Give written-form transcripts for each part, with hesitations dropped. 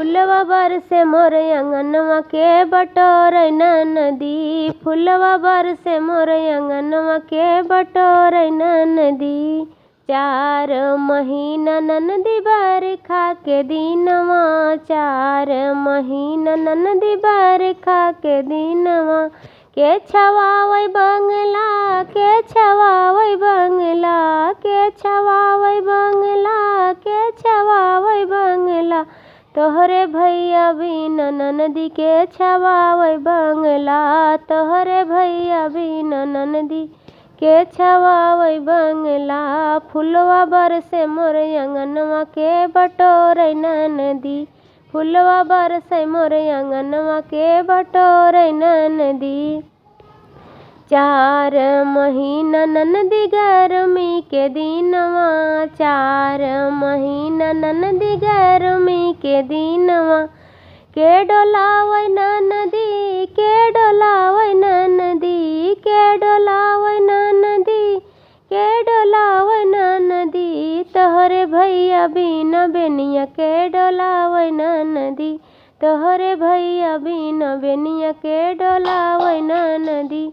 फुलवा बरसे मोर अंगनवा के बटोरै नदी। फुलवा बरसे मोर अंगनवा के बटोरै नदी। 4 महीना ननदी बरखा के दिनवा। 4 महीना ननदी बरखा के दिनवा। के छवावै बंगला, के छवावै बंगला, के छवावै बंगला, के छवावै बंगला। तोहरे भैया बिन ननदी के छवावै बंगला। तोहरे भैया बिन ननदी के छवावै बंगला। फुलवा बरसे मोर अंगनवा के बटोरै नदी। फुलवा बरसे मोर अंगनवा के बटोरै नदी। 4 महीना ननदी गर्मी के दिनवा। 4 महीना ननदी गर्मी के दिनवा। के डोलावै नदी, के डोलावै नदी, के डोलावै नदी, के डोलावै नदी। तोहरे भैया बिन बेनिया के डोलावै नदी। तोहरे भैया बिन बेनिया के डोलावै नदी।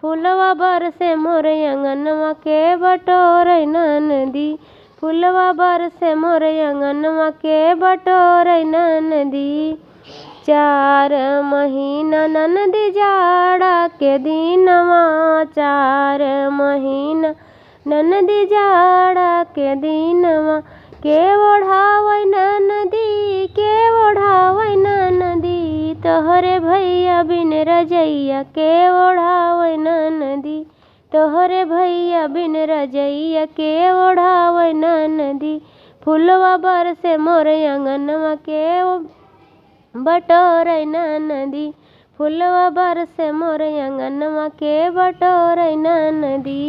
फुलवा बरसे मोर अंगनवा के बटोरै नदी। फुलवा बरसे मोर अंगनवा के बटोरै नदी। 4 महीना ननदी जाड़ा के दिनवा। 4 महीना ननदी जाड़ा के दिनवा। के ओढ़ावै नदी, के ओढ़ावै नदी। तोहरे भैया बिन रजैया के ओढ़ावै नदी। तोहरे भैया बिन रजैया के ओढ़ावै नदी। फुलवा बरसे मोर अंगनवा के बटोरै नदी। फुलवा बरसे मोर अंगनवा के बटोरै नदी।